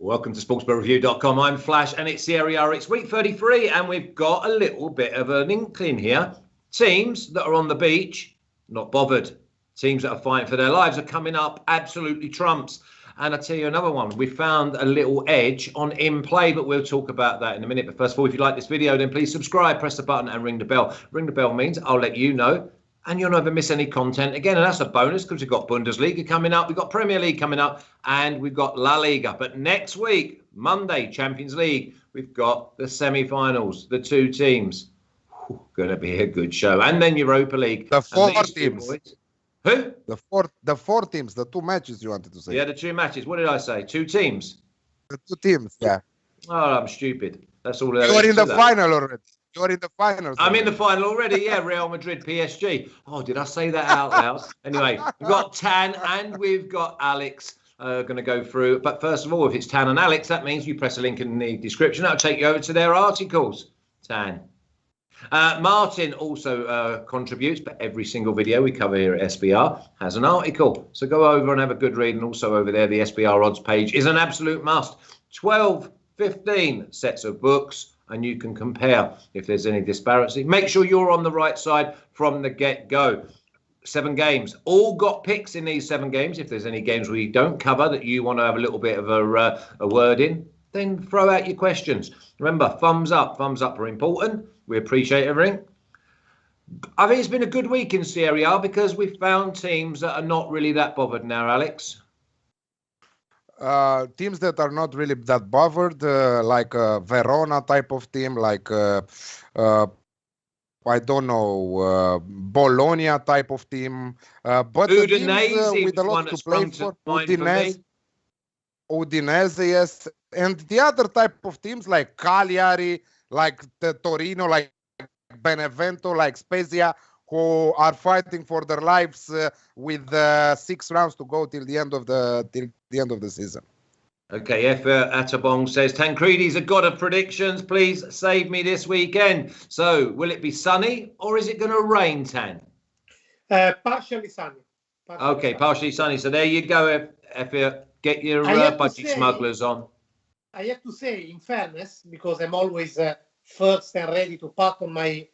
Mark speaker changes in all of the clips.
Speaker 1: Welcome to sportsbookreview.com. I'm Flash and it's Serie A. It's week 33 and we've got a little bit of an inkling here. Teams that are on the beach, not bothered. Teams that are fighting for their lives are coming up absolutely trumps. And I'll tell you another one. We found a little edge on in play, but we'll talk about that in a minute. But first of all, if you like this video, then please subscribe, press the button and ring the bell. Ring the bell means I'll let you know and you'll never miss any content again. And that's a bonus because we've got Bundesliga coming up, we've got Premier League coming up, and we've got La Liga. But next week, Monday, Champions League, we've got the semi-finals, the two teams. Going to be a good show. And then Europa League.
Speaker 2: The four teams.
Speaker 1: Who?
Speaker 2: The four teams, the two matches you wanted to say.
Speaker 1: Yeah, the two matches. What did I say? Two teams?
Speaker 2: The two teams, yeah.
Speaker 1: Oh, I'm stupid. That's all there is.
Speaker 2: You're in the final already. You're in the final.
Speaker 1: I'm in the final already, yeah. Real Madrid, PSG. Oh, did I say that out loud? Anyway, we've got Tan and we've got Alex going to go through. But first of all, if it's Tan and Alex, that means you press a link in the description. That'll take you over to their articles. Tan. Martin also contributes, but every single video we cover here at SBR has an article. So go over and have a good read. And also over there, the SBR odds page is an absolute must. 12, 15 sets of books, and you can compare if there's any disparity. Make sure you're on the right side from the get-go. 7 games. All got picks in these 7 games. If there's any games we don't cover that you want to have a little bit of a word in, then throw out your questions. Remember, thumbs up are important. We appreciate everything. I think it's been a good week in Serie A because we've found teams that are not really that bothered now, Alex.
Speaker 2: Teams that are not really that bothered, like a Verona type of team, like I don't know, Bologna type of team. But
Speaker 1: Udinese
Speaker 2: teams, with a lot to play for. Udinese, yes. And the other type of teams like Cagliari, like the Torino, like Benevento, like Spezia, who are fighting for their lives with 6 rounds to go till the end of the season.
Speaker 1: Okay, F. Atabong says, Tancredi's a god of predictions. Please save me this weekend. So, will it be sunny or is it going to rain, Tan?
Speaker 3: Partially sunny.
Speaker 1: Partially sunny. So there you go, F. Get your budget smugglers on.
Speaker 3: I have to say, in fairness, because I'm always first and ready to pat on my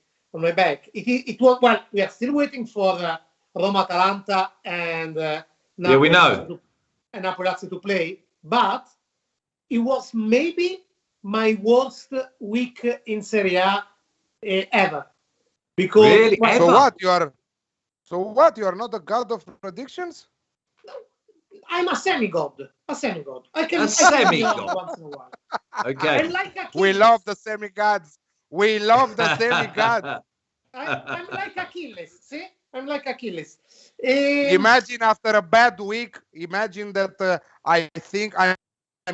Speaker 3: back. It was, well, we are still waiting for Roma, Atalanta, and
Speaker 1: yeah, we know,
Speaker 3: and Napoli to play. But it was maybe my worst week in Serie A ever. Because
Speaker 1: really?
Speaker 3: well,
Speaker 1: ever?
Speaker 2: So what? You are not a god of predictions?
Speaker 3: I'm a semi-god. I can
Speaker 1: a semi-god
Speaker 3: once in a while.
Speaker 1: Okay.
Speaker 2: We love the semi-gods. We love the semi-gods.
Speaker 3: I'm like Achilles. See? I'm like Achilles.
Speaker 2: Imagine after a bad week, imagine that I think I'm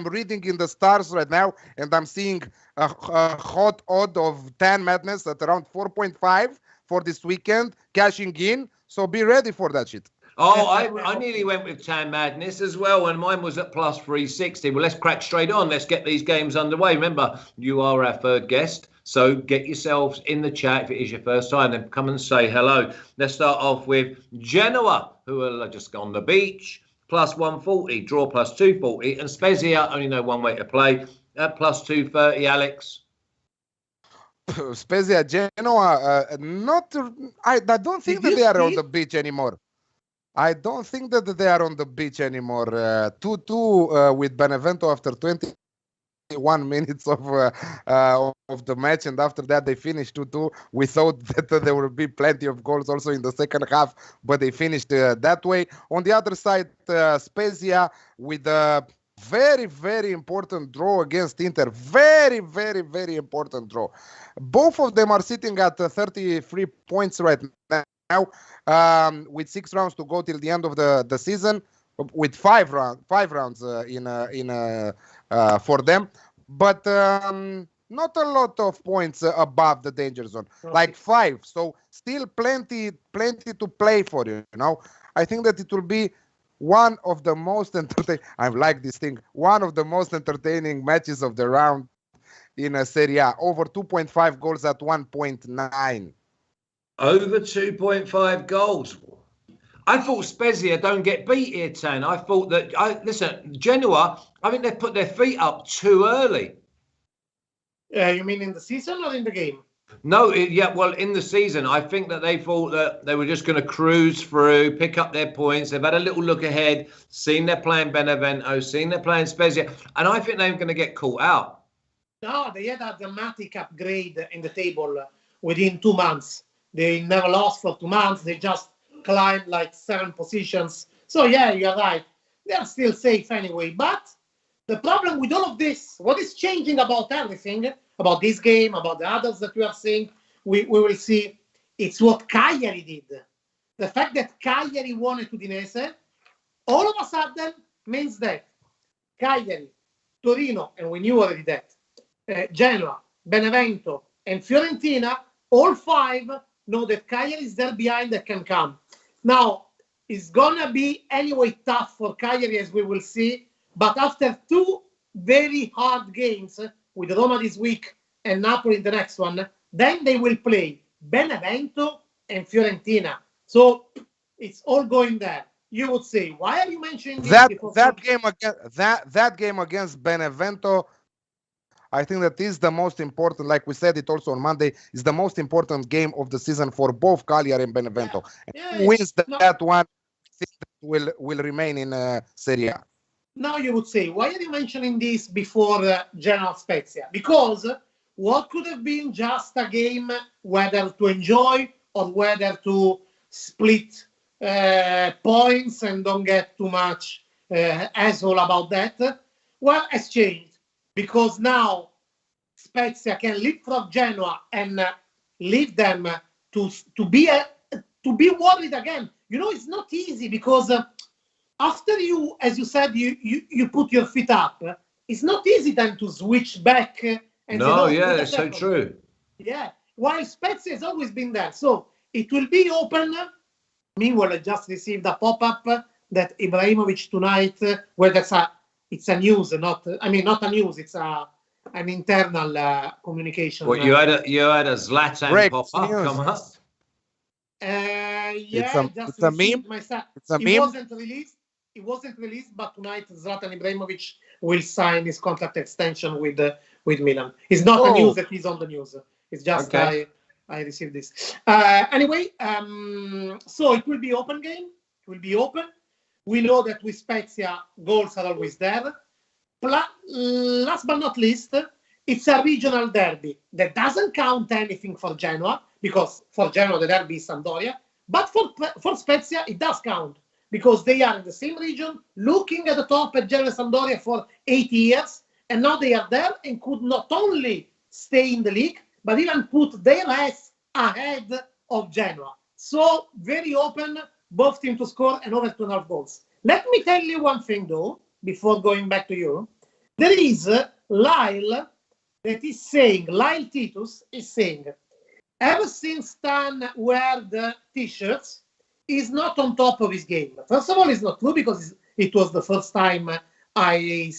Speaker 2: reading in the stars right now and I'm seeing a hot odd of 10 madness at around 4.5 for this weekend, cashing in. So be ready for that shit.
Speaker 1: Oh, I nearly went with Tan Madness as well, and mine was at plus 360. Well, let's crack straight on. Let's get these games underway. Remember, you are our third guest, so get yourselves in the chat if it is your first time. Then come and say hello. Let's start off with Genoa, who are just on the beach, plus 140, draw plus 240, and Spezia only know one way to play at plus 230. Alex.
Speaker 2: Spezia, Genoa, I don't think that they are on the beach anymore. I don't think that they are on the beach anymore. 2-2 with Benevento after 21 minutes of the match, and after that they finished 2-2. We thought that there would be plenty of goals also in the second half, but they finished that way. On the other side, Spezia with a very, very important draw against Inter. Very, very, very important draw. Both of them are sitting at 33 points right now. With 6 rounds to go till the end of the season, with 5 rounds for them, but not a lot of points above the danger zone, like 5. So still plenty to play for. You know, I think that it will be one of the most entertaining. I like this thing. One of the most entertaining matches of the round in a Serie A. Over 2.5 goals at 1.9.
Speaker 1: Over 2.5 goals. I thought Spezia don't get beat here, Tan. I thought that, listen, Genoa, I think they've put their feet up too early.
Speaker 3: You mean in the season or in the game?
Speaker 1: No, well, in the season, I think that they thought that they were just going to cruise through, pick up their points. They've had a little look ahead, seen they're playing Benevento, seen they're playing Spezia, and I think they're going to get caught out.
Speaker 3: No, they had a dramatic upgrade in the table within 2 months. They never lost for 2 months. They just climbed like 7 positions. So, yeah, you're right. They're still safe anyway. But the problem with all of this, what is changing about everything, about this game, about the others that we are seeing, we will see, it's what Cagliari did. The fact that Cagliari won at Udinese, all of a sudden means that Cagliari, Torino, and we knew already that, Genoa, Benevento, and Fiorentina, all 5 know that Cagliari is there behind that can come. Now, it's going to be anyway tough for Cagliari, as we will see, but after 2 very hard games with Roma this week and Napoli in the next one, then they will play Benevento and Fiorentina. So it's all going there. You would say, why are you mentioning
Speaker 2: that game against Benevento? I think that is the most important, like we said it also on Monday, is the most important game of the season for both Cagliari and Benevento.
Speaker 3: Yeah.
Speaker 2: Who wins that one will remain in Serie A.
Speaker 3: Now you would say, why are you mentioning this before Genoa Spezia? Because what could have been just a game whether to enjoy or whether to split points and don't get too much asshole about that, well, has changed. Because now Spezia can leapfrog Genoa and leave them to be worried again. You know, it's not easy because after you, as you said, you put your feet up. It's not easy then to switch back. And
Speaker 1: it's so true.
Speaker 3: Yeah, while Spezia has always been there, so it will be open. Meanwhile, I just received a pop-up that Ibrahimovic tonight, where it's a news, not a news. It's an internal communication.
Speaker 1: What you had a Zlatan pop-up come up?
Speaker 2: It's a meme. It's a meme.
Speaker 3: It wasn't released, but tonight Zlatan Ibrahimovic will sign his contract extension with Milan. It's not a news that he's on the news. It's just I received this. Anyway, so it will be open game. It will be open. We know that with Spezia, goals are always there. Last but not least, it's a regional derby that doesn't count anything for Genoa, because for Genoa the derby is Sampdoria. But for Spezia, it does count, because they are in the same region, looking at the top at Genoa and Sampdoria for 8 years, and now they are there and could not only stay in the league, but even put their ass ahead of Genoa. So very open, both teams to score and over 2.5 goals. Let me tell you one thing, though, before going back to you. There is Lyle that is saying, Lyle Titus is saying, ever since Stan wear the t-shirts, he's not on top of his game. First of all, it's not true, because it was the first time I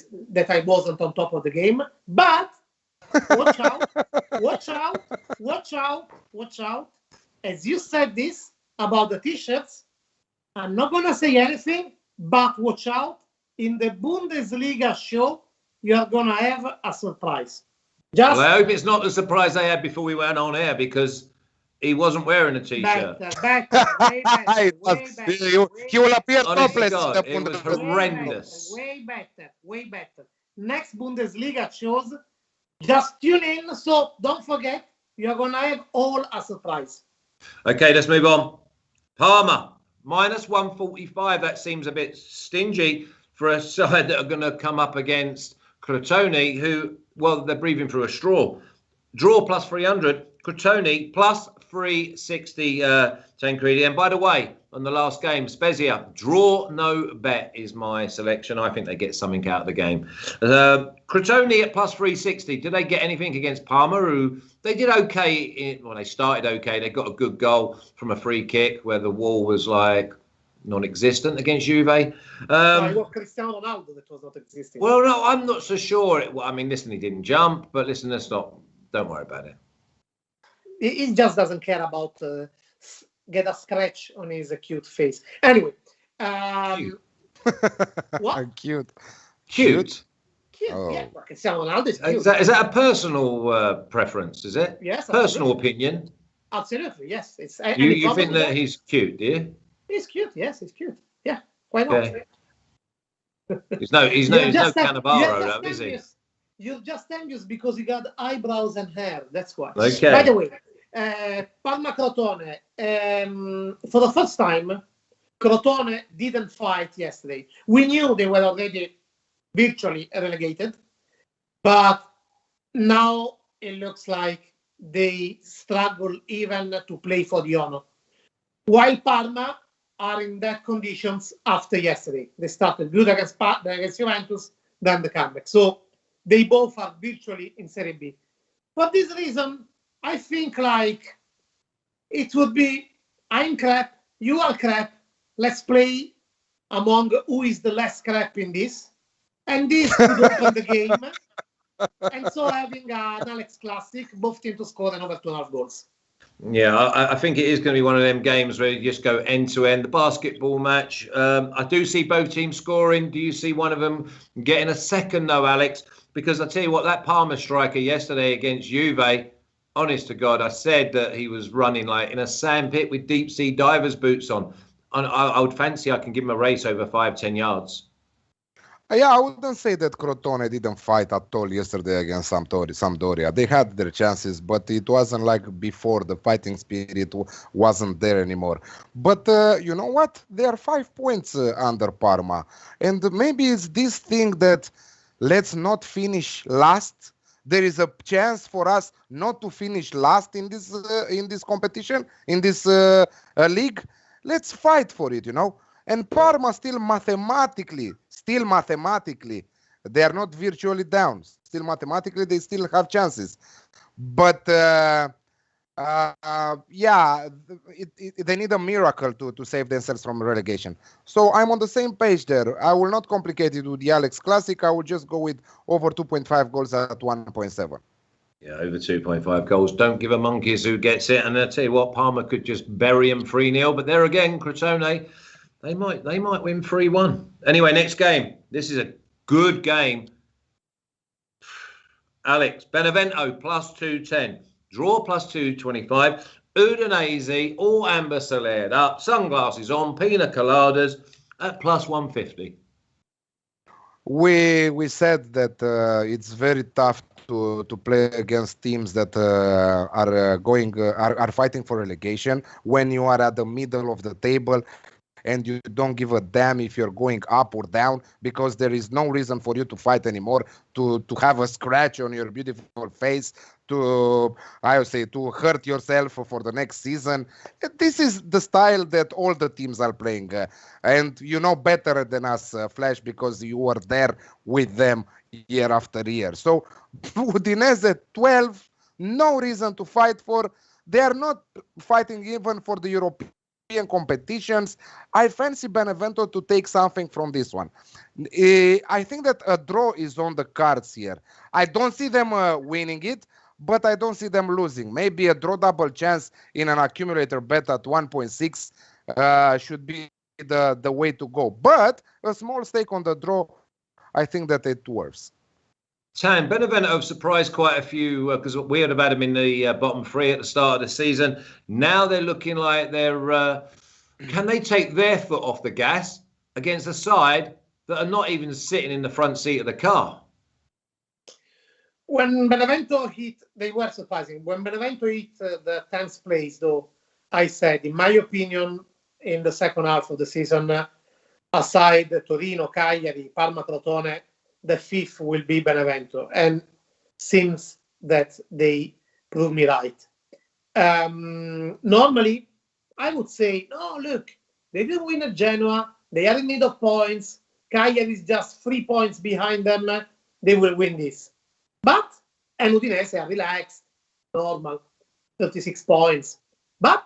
Speaker 3: wasn't on top of the game. But watch out. As you said this about the t-shirts, I'm not going to say anything, but watch out. In the Bundesliga show, you are going to have a surprise.
Speaker 1: Well, I hope it's not the surprise I had before we went on air, because he wasn't wearing a t-shirt.
Speaker 3: Better, way better.
Speaker 2: He will appear topless.
Speaker 1: It was horrendous.
Speaker 3: Way better. Next Bundesliga shows, just tune in. So don't forget, you're going to have all a surprise.
Speaker 1: Okay, let's move on. Parma, minus 145. That seems a bit stingy for a side that are going to come up against Crotone, who, well, they're breathing through a straw. Draw plus 300, Crotone plus 360, Tancredi. And by the way, on the last game, Spezia, draw no bet is my selection. I think they get something out of the game. Crotone at plus 360. Did they get anything against Parma, who they did okay? They started okay. They got a good goal from a free kick where the wall was like non-existent against Juve.
Speaker 3: It was Cristiano Ronaldo that was not existing.
Speaker 1: Well, no, I'm not so sure. Listen, he didn't jump, but listen, don't worry about it.
Speaker 3: He just doesn't care about get a scratch on his cute face. Anyway, what?
Speaker 2: Cute.
Speaker 1: Cute.
Speaker 3: Oh. Yeah, Cristiano Ronaldo is cute.
Speaker 1: Is that a personal preference? Is it?
Speaker 3: Yes.
Speaker 1: Personal
Speaker 3: absolutely.
Speaker 1: opinion.
Speaker 3: Absolutely, yes. It's
Speaker 1: you think that he's cute, do you?
Speaker 3: He's cute. Yes, he's cute. Yeah, why not?
Speaker 1: Okay. He's no Cannavaro, though, is he?
Speaker 3: You're just envious because he got eyebrows and hair. That's why.
Speaker 1: Okay.
Speaker 3: By the way, Parma Crotone. For the first time, Crotone didn't fight yesterday. We knew they were already virtually relegated, but now it looks like they struggle even to play for the honor. While Parma are in that conditions after yesterday. They started good against Juventus, then the comeback. So they both are virtually in Serie B. For this reason, I think like it would be, I'm crap, you are crap, let's play among who is the less crap in this. And this could open the game. And so having an Alex Classic, both teams to score and over 2.5 goals.
Speaker 1: Yeah, I think it is going to be one of them games where you just go end to end. The basketball match, I do see both teams scoring. Do you see one of them getting a second though, Alex? Because I tell you what, that Parma striker yesterday against Juve, honest to God, I said that he was running like in a sandpit with deep sea divers boots on. I would fancy I can give him a race over 5-10 yards.
Speaker 2: Yeah, I wouldn't say that Crotone didn't fight at all yesterday against Sampdoria. They had their chances, but it wasn't like before. The fighting spirit wasn't there anymore. But you know what? They are 5 points under Parma. And maybe it's this thing that let's not finish last. There is a chance for us not to finish last in this competition, in this league. Let's fight for it, you know. And Parma still mathematically, they are not virtually down. Still mathematically, they still have chances. But yeah, they need a miracle to save themselves from relegation. So I'm on the same page there. I will not complicate it with the Alex Classic. I will just go with over 2.5 goals at 1.7.
Speaker 1: Yeah, over 2.5 goals. Don't give a monkeys who gets it. And I tell you what, Parma could just bury them 3-0. But there again, Crotone, they might win 3-1. Anyway, next game. This is a good game. Alex, Benevento plus 210. Draw plus 225. Udinese, all amber salared up. Sunglasses on. Pina coladas at plus 150.
Speaker 2: We said that it's very tough to play against teams that are fighting for relegation when you are at the middle of the table and you don't give a damn if you're going up or down, because there is no reason for you to fight anymore, to have a scratch on your beautiful face, to hurt yourself for the next season. This is the style that all the teams are playing, and you know better than us, Flash, because you were there with them year after year. So Udinese 12, no reason to fight for. They are not fighting even for the European competitions. I fancy Benevento to take something from this one. I think that a draw is on the cards here. I don't see them winning it, but I don't see them losing. Maybe a draw double chance in an accumulator bet at 1.6 should be the way to go. But a small stake on the draw, I think that it works.
Speaker 1: Tan, Benevento have surprised quite a few because we would have had them in the bottom three at the start of the season. Now they're looking like they're... can they take their foot off the gas against a side that are not even sitting in the front seat of the car?
Speaker 3: When Benevento hit, they were surprising. When Benevento hit the 10th place, though, I said, in my opinion, in the second half of the season, aside Torino, Cagliari, Parma, Crotone, the fifth will be Benevento. And seems that they prove me right. Normally, I would say, no, look, they didn't win at Genoa. They are in need of points. Cagliari is just 3 points behind them. They will win this. But, and Udinese are relaxed, normal, 36 points. But,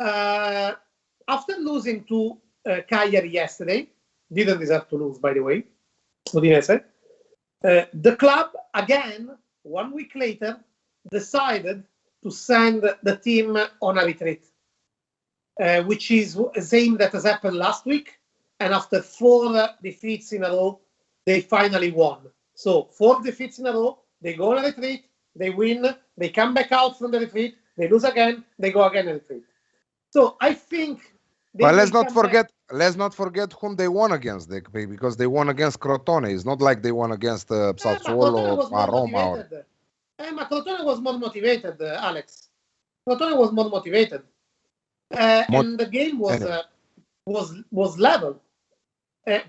Speaker 3: after losing to Cagliari yesterday, didn't deserve to lose, by the way, Udinese, the club, again, 1 week later, decided to send the team on a retreat. which is the same that has happened last week. And after 4 defeats in a row, they finally won. So 4 defeats in a row, they go on a retreat, they win, they come back out from the retreat, they lose again, they go again and retreat. So I think.
Speaker 2: But let's not forget whom they won against, because they won against Crotone. It's not like they won against Sassuolo or Roma.
Speaker 3: Ma Crotone was more motivated, Alex. Crotone was more motivated, and the game was level.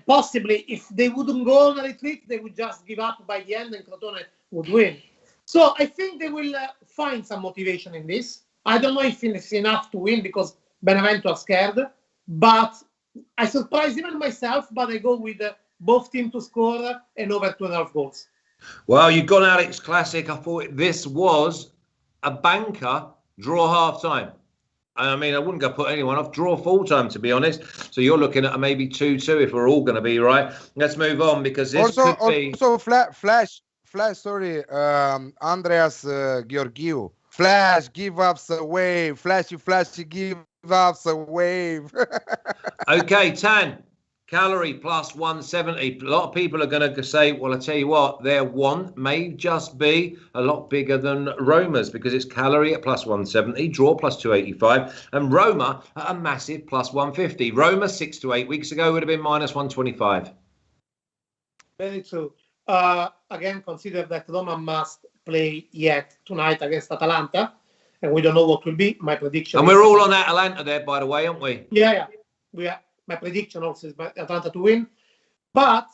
Speaker 3: Possibly, if they wouldn't go on a retreat, they would just give up by the end, and Crotone would win. So I think they will find some motivation in this. I don't know if it's enough to win because Benevento are scared, but I surprise even myself. But I go with both teams to score and over 2.5 goals.
Speaker 1: Well, you've gone Alex Classic. I thought this was a banker draw half time. I mean, I wouldn't go put anyone off. Draw full time, to be honest. So you're looking at maybe 2-2 if we're all going to be right. Let's move on because this could be.
Speaker 2: Also, Flash. Sorry, Andreas Georgiou. Flash, give us a wave. Flashy, give us a wave.
Speaker 1: Okay, Tan. Calorie plus 170. A lot of people are going to say, well, I tell you what, their want may just be a lot bigger than Roma's because it's Calorie at plus 170, draw plus 285, and Roma at a massive plus 150. Roma 6 to 8 weeks ago would have been minus 125.
Speaker 3: Very true. Again, consider that Roma must play yet tonight against Atalanta, and we don't know what will be. My prediction.
Speaker 1: And we're all on Atalanta there, by the way, aren't we?
Speaker 3: Yeah. We are. My prediction also is Atalanta to win. But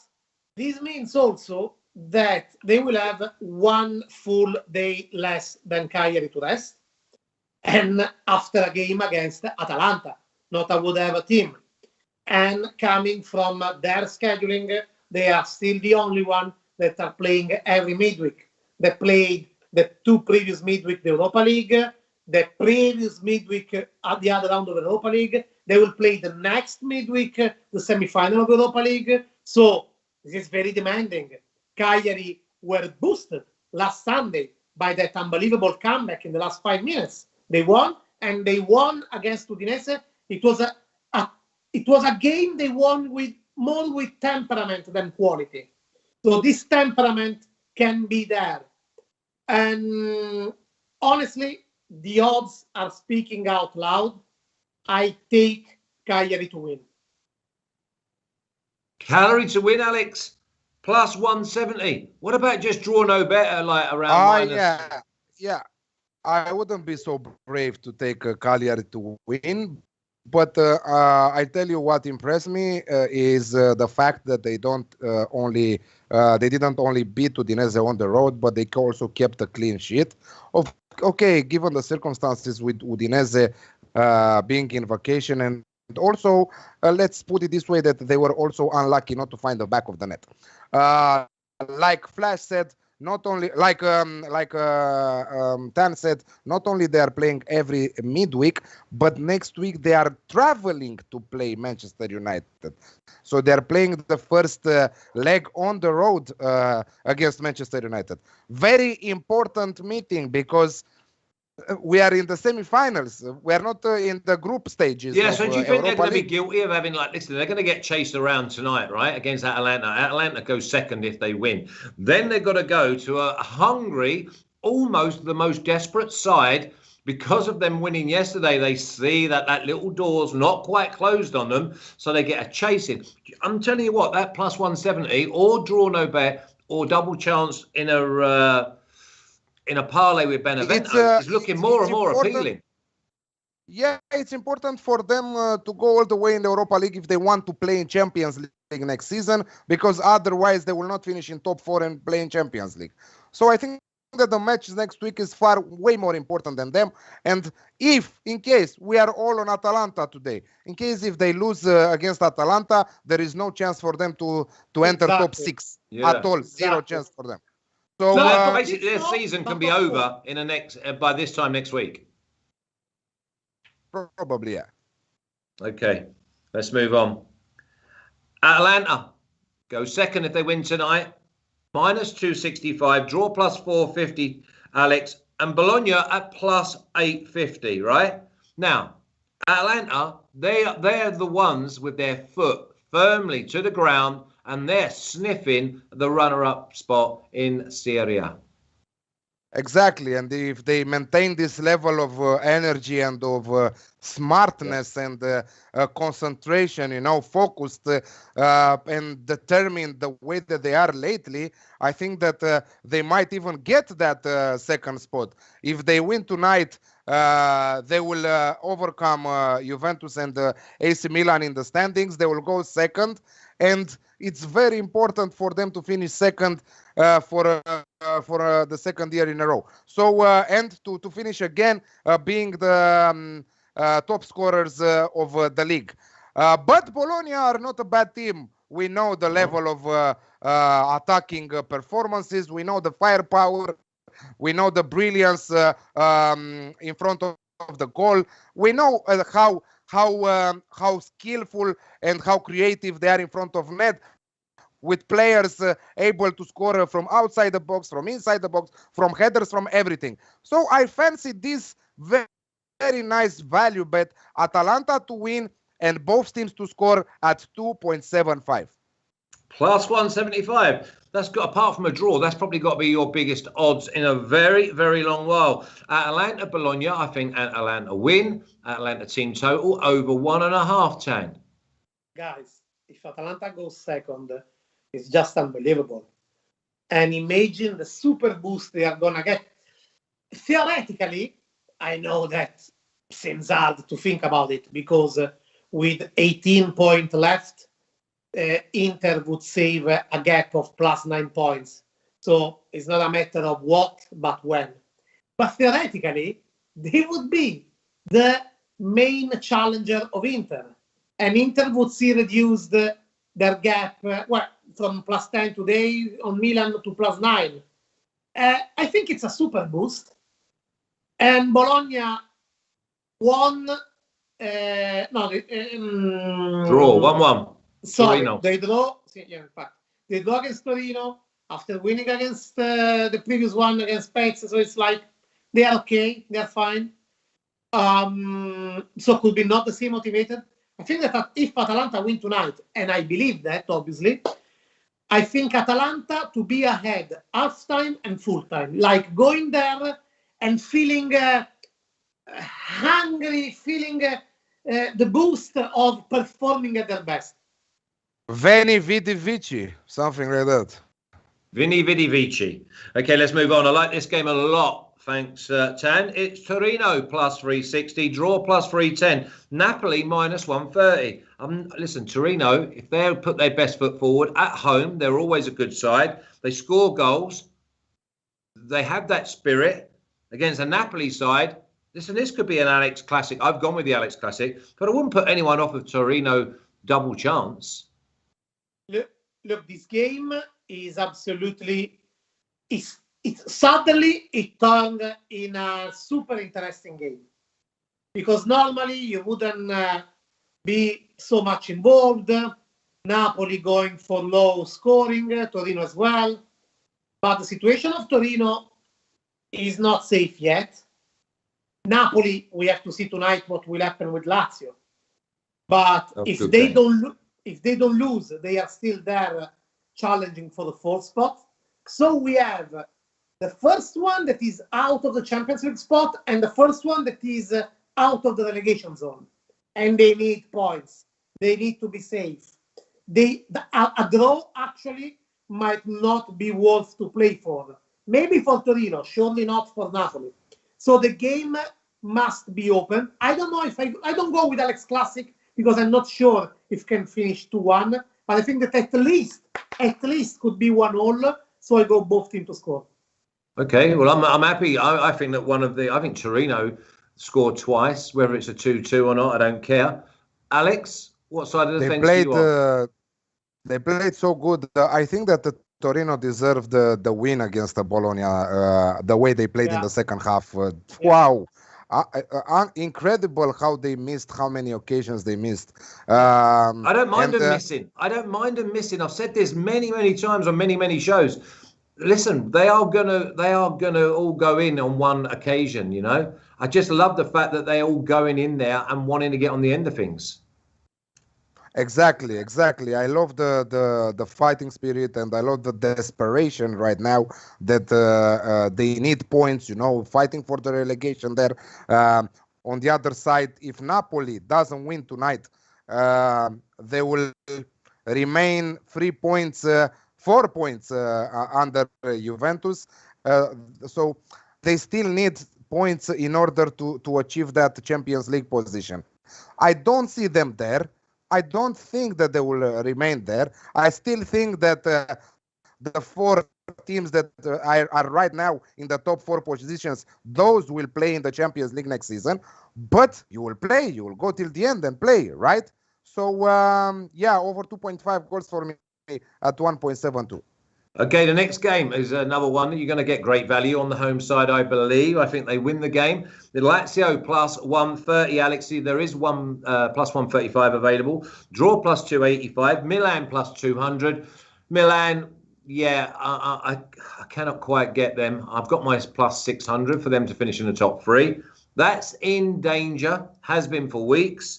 Speaker 3: this means also that they will have 1 full day less than Cagliari to rest. And after a game against Atalanta, not a whatever team. And coming from their scheduling, they are still the only one that are playing every midweek. They played the 2 previous midweek, the Europa League, the previous midweek at the other round of the Europa League. They will play the next midweek, the semi-final of the Europa League. So this is very demanding. Cagliari were boosted last Sunday by that unbelievable comeback in the last 5 minutes. They won, and they won against Udinese. It was a game they won with more with temperament than quality. So this temperament can be there. And honestly, the odds are speaking out loud. I take Cagliari to win.
Speaker 1: Cagliari to win, Alex, plus 170. What about just draw no better, like around minus?
Speaker 2: Yeah. I wouldn't be so brave to take Cagliari to win. But I tell you what impressed me is the fact that they didn't only beat Udinese on the road, but they also kept a clean sheet. Okay, given the circumstances with Udinese being in vacation, and also let's put it this way, that they were also unlucky not to find the back of the net. Like Flash said, not only Tan said, not only they are playing every midweek, but next week they are traveling to play Manchester United. So they are playing the first leg on the road against Manchester United. Very important meeting because we are in the semi-finals. We are not in the group stages.
Speaker 1: Yeah, so do you think they're going to be
Speaker 2: League.
Speaker 1: guilty of having, like, listen, they're going to get chased around tonight, right, against Atalanta. Atalanta goes second if they win. Then they've got to go to a hungry, almost the most desperate side. Because of them winning yesterday, they see that little door's not quite closed on them, so they get a chasing. I'm telling you what, that plus 170 or draw no bet or double chance in a parlay with Benevento is looking more and more appealing.
Speaker 2: Yeah, it's important for them to go all the way in the Europa League if they want to play in Champions League next season, because otherwise they will not finish in top 4 and play in Champions League. So I think that the match next week is way more important than them. And if, in case, we are all on Atalanta today, in case if they lose against Atalanta, there is no chance for them to enter top 6 at all. Zero chance for them. So
Speaker 1: basically, their season can be over in by this time next week.
Speaker 2: Probably, yeah.
Speaker 1: Okay, let's move on. Atalanta go second if they win tonight. Minus 265, draw plus 450, Alex. And Bologna at plus 850, right? Now, Atalanta, they're the ones with their foot firmly to the ground, and they're sniffing the runner-up spot in Serie A.
Speaker 2: Exactly, and if they maintain this level of energy and of smartness and concentration, focused and determined the way that they are lately, I think that they might even get that second spot. If they win tonight, they will overcome Juventus and AC Milan in the standings. They will go second, and it's very important for them to finish second for the second year in a row. So and to finish again being the top scorers of the league. But Bologna are not a bad team. We know the level of attacking performances. We know the firepower. We know the brilliance in front of the goal. We know how skillful and how creative they are in front of net, with players able to score from outside the box, from inside the box, from headers, from everything. So I fancy this very, very nice value bet, Atalanta to win and both teams to score at 2.75.
Speaker 1: Plus 175. That's got, apart from a draw, that's probably got to be your biggest odds in a very, very long while. Atalanta, Bologna, I think Atalanta win. Atalanta team total over 1.5, Tan.
Speaker 3: Guys, if Atalanta goes second, it's just unbelievable. And imagine the super boost they are going to get. Theoretically, I know that seems hard to think about it because with 18 points left, Inter would save a gap of plus 9 points. So it's not a matter of what, but when. But theoretically, they would be the main challenger of Inter. And Inter would see reduced their gap from plus 10 today on Milan to plus 9. I think it's a super boost. And Bologna won. Draw
Speaker 1: 1-1.
Speaker 3: Sorry,
Speaker 1: Torino.
Speaker 3: they draw. Yeah, in fact, they draw against Torino after winning against the previous one against Spezia. So it's like they are okay, they are fine. So could be not the same motivated. I think that if Atalanta win tonight, and I believe that obviously, I think Atalanta to be ahead half time and full time, like going there and feeling hungry, feeling the boost of performing at their best.
Speaker 2: Veni Vidi Vici, something like that.
Speaker 1: Vini Vidi Vici. Okay, let's move on. I like this game a lot. Thanks, Tan. It's Torino plus 360, draw plus 310, Napoli minus 130. Listen, Torino, if they put their best foot forward at home, they're always a good side. They score goals. They have that spirit against a Napoli side. Listen, this could be an Alex Classic. I've gone with the Alex Classic, but I wouldn't put anyone off of Torino double chance.
Speaker 3: Look, this game is absolutely... Suddenly it turned in a super interesting game because normally you wouldn't be so much involved. Napoli going for low scoring, Torino as well. But the situation of Torino is not safe yet. Napoli, we have to see tonight what will happen with Lazio. But if they don't lose, they are still there challenging for the fourth spot. So we have the first one that is out of the Champions League spot and the first one that is out of the relegation zone. And they need points. They need to be safe. A draw actually might not be worth to play for. Maybe for Torino, surely not for Napoli. So the game must be open. I don't know if I don't go with Alex Classic because I'm not sure if can finish 2-1. But I think that at least could be 1-1. So I go both teams to score.
Speaker 1: Okay, well, I'm happy. I think that I think Torino scored twice, whether it's a 2-2 or not, I don't care. Alex, what side of the fence do you on?
Speaker 2: They played so good. I think that the Torino deserved the win against the Bologna, the way they played in the second half. Wow. Incredible how they missed, how many occasions they missed.
Speaker 1: I don't mind them missing. I don't mind them missing. I've said this many, many times on many, many shows. listen, they are gonna all go in on one occasion. You know, I just love the fact that they're all going in there and wanting to get on the end of things.
Speaker 2: Exactly. I love the fighting spirit, and I love the desperation right now that they need points. You know, fighting for the relegation there. On the other side, if Napoli doesn't win tonight, they will remain 3 points, 4 points under Juventus. So they still need points in order to achieve that Champions League position. I don't see them there. I don't think that they will remain there. I still think that the 4 teams that are right now in the top 4 positions, those will play in the Champions League next season. But you will play, you will go till the end and play, right? So, yeah, over 2.5 goals for me at 1.72.
Speaker 1: Okay, the next game is another one. You're going to get great value on the home side, I believe. I think they win the game. The Lazio plus 130, Alex. There is one plus 135 available. Draw plus 285. Milan plus 200. Milan, yeah, I cannot quite get them. I've got my plus 600 for them to finish in the top 3. That's in danger, has been for weeks.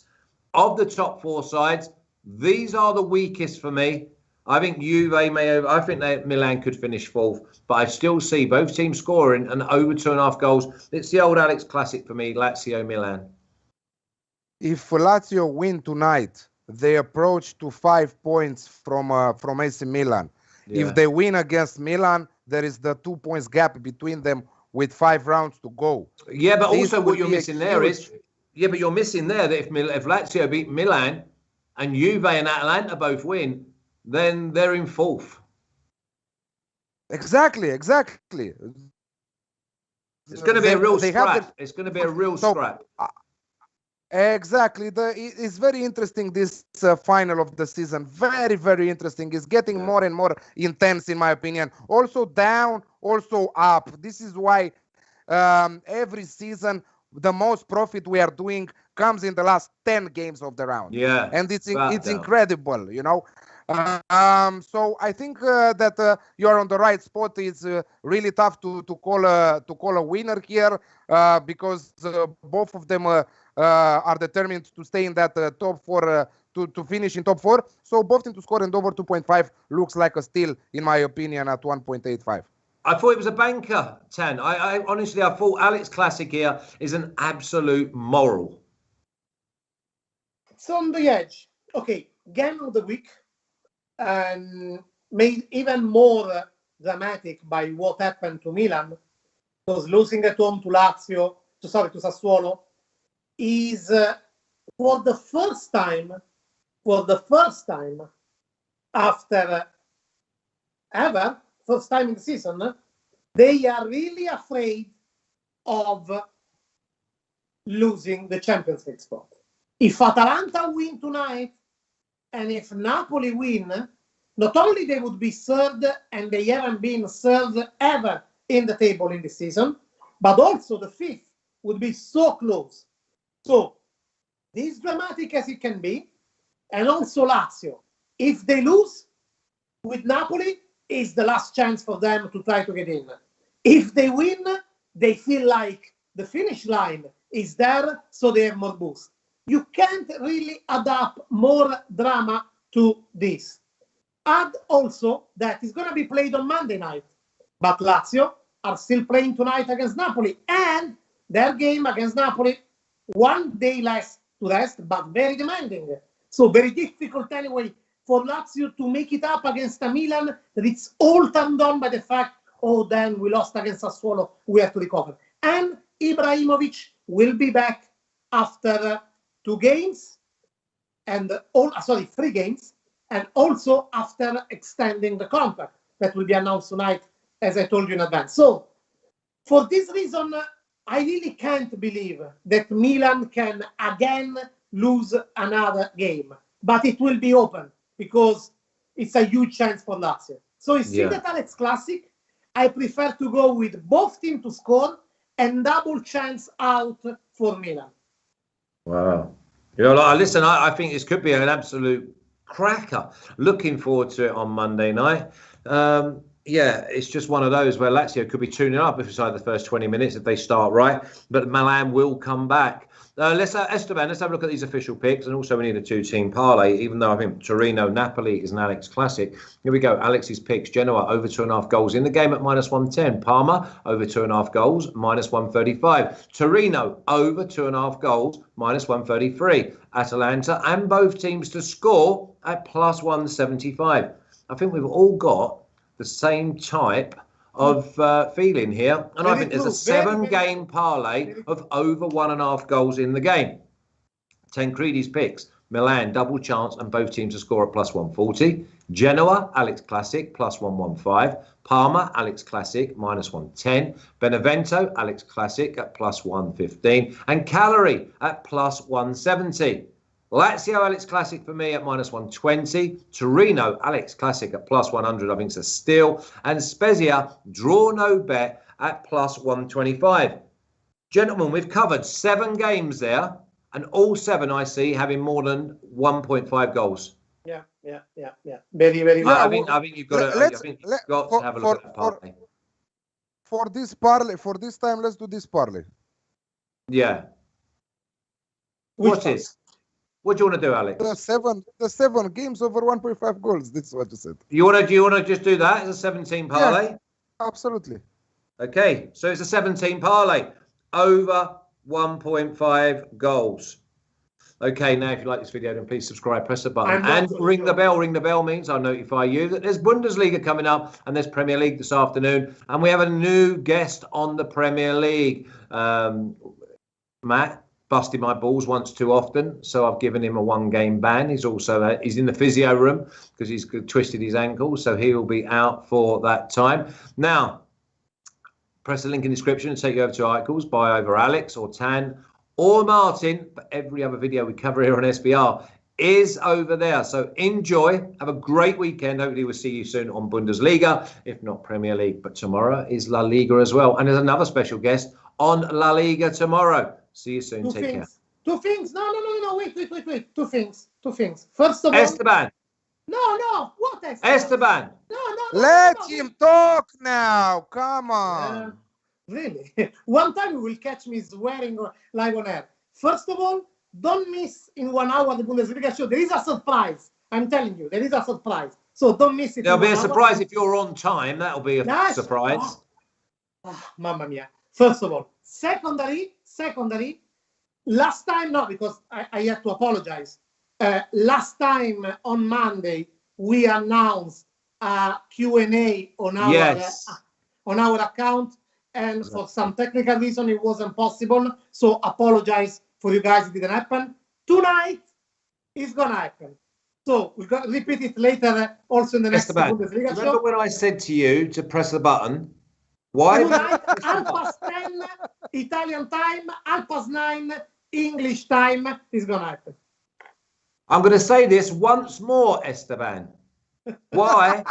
Speaker 1: Of the top 4 sides, these are the weakest for me. I think I think that Milan could finish 4th, but I still see both teams scoring and over 2.5 goals. It's the old Alex classic for me, Lazio Milan.
Speaker 2: If Lazio win tonight, they approach to 5 points from AC Milan. Yeah. If they win against Milan, there is the 2 points gap between them with 5 rounds to go.
Speaker 1: Yeah, but also what you're missing there is, but you're missing there that if Lazio beat Milan and Juve and Atalanta both win, then they're in 4th.
Speaker 2: Exactly.
Speaker 1: It's going to be a real scrap. It's going to be a real scrap.
Speaker 2: Exactly. It's very interesting, this final of the season. Very, very interesting. It's getting more and more intense, in my opinion. Also down, also up. This is why every season the most profit we are doing comes in the last 10 games of the round.
Speaker 1: Yeah.
Speaker 2: And it's incredible, you know. So I think that you are on the right spot. It's really tough to call a winner here because both of them are determined to stay in that top 4 to finish in top 4. So both teams to score and over 2.5 looks like a steal, in my opinion, at 1.85.
Speaker 1: I thought it was a banker, Tan. I honestly, I thought Alex Classic here is an absolute moral.
Speaker 3: It's on the edge. Okay, game of the week. Made even more dramatic by what happened to Milan, because losing at home to Sassuolo is for the first time after ever, first time in the season, they are really afraid of losing the Champions League spot. If Atalanta win tonight, and if Napoli win, not only they would be third, and they haven't been third ever in the table in this season, but also the 5th would be so close. So, this dramatic as it can be, and also Lazio, if they lose with Napoli, is the last chance for them to try to get in. If they win, they feel like the finish line is there, so they have more boost. You can't really adapt more drama to this. Add also that it's going to be played on Monday night, but Lazio are still playing tonight against Napoli, and their game against Napoli, 1 day less to rest, but very demanding. So very difficult anyway for Lazio to make it up against a Milan that it's all turned on by the fact, then we lost against Sassuolo, we have to recover. And Ibrahimovic will be back after 2 games, and 3 games, and also after extending the contract that will be announced tonight, as I told you in advance. So, for this reason, I really can't believe that Milan can again lose another game, but it will be open because it's a huge chance for Lazio. So, instead of Alex Classic, I prefer to go with both teams to score and double chance out for Milan.
Speaker 1: Wow. You know, listen, I think this could be an absolute cracker. Looking forward to it on Monday night. Yeah, it's just one of those where Lazio could be 2-0 up if it's like the first 20 minutes if they start right, but Milan will come back. Esteban, let's have a look at these official picks, and also we need a two-team parlay, even though I think Torino, Napoli is an Alex classic. Here we go, Alex's picks. Genoa over 2.5 goals in the game at -110. Parma over 2.5 goals, -135. Torino over 2.5 goals, -133. Atalanta and both teams to score at +175. I think we've all got the same type of feeling here, and I think there's a 7-game parlay of over 1.5 goals in the game. Tancredi's picks: Milan double chance and both teams to score at +140. Genoa, Alex Classic, +115. Parma, Alex Classic, -110. Benevento, Alex Classic at +115. And Cagliari at +170. Lazio, Alex Classic for me at -120. Torino, Alex Classic at +100. I think it's a steal. And Spezia, draw no bet at +125. Gentlemen, we've covered 7 games there, and all 7 I see having more than 1.5 goals.
Speaker 3: Yeah. Very, very well.
Speaker 1: I think you've got to have a look at that parlay.
Speaker 2: For this parlay, for this time, let's do this parlay.
Speaker 1: Yeah. What do you want to do, Alex?
Speaker 2: The seven games over 1.5 goals. This is what you said.
Speaker 1: Do you want to just do that as a 17 parlay?
Speaker 2: Yeah, absolutely.
Speaker 1: Okay, so it's a 17 parlay over 1.5 goals. Okay, now if you like this video, then please subscribe, press the button, and ring the bell. Ring the bell means I'll notify you that there's Bundesliga coming up and there's Premier League this afternoon, and we have a new guest on the Premier League. Matt busted my balls once too often, so I've given him a 1-game ban. He's also he's in the physio room because he's twisted his ankle, so he will be out for that time. Now, press the link in the description and take you over to articles by either Alex or Tan or Martin. But every other video we cover here on SBR is over there. So enjoy, have a great weekend. Hopefully we'll see you soon on Bundesliga, if not Premier League. But tomorrow is La Liga as well, and there's another special guest on La Liga tomorrow. See you soon. Take care.
Speaker 3: Two things. No. Wait. Two things. First of all,
Speaker 1: Esteban.
Speaker 3: No. What
Speaker 1: Esteban?
Speaker 3: No.
Speaker 2: Let him talk now. Come on.
Speaker 3: Really? One time you will catch me swearing live on air. First of all, don't miss in 1 hour the Bundesliga show. There is a surprise. I'm telling you, there is a surprise. So don't miss it.
Speaker 1: There'll be a surprise if you're on time. That'll be a surprise.
Speaker 3: Mamma mia. First of all. Secondary, last time, no, because I have to apologize. Last time on Monday, we announced a Q&A on our account, and for some technical reason, it wasn't possible. So apologize for you guys, it didn't happen. Tonight, it's going to happen. So we're going to repeat it later, also in the next Bundesliga show.
Speaker 1: Remember when I said to you to press the button? Why?
Speaker 3: Tonight, 10:30 Italian time, 9:30 English time is going to happen.
Speaker 1: I'm going to say this once more, Esteban. Why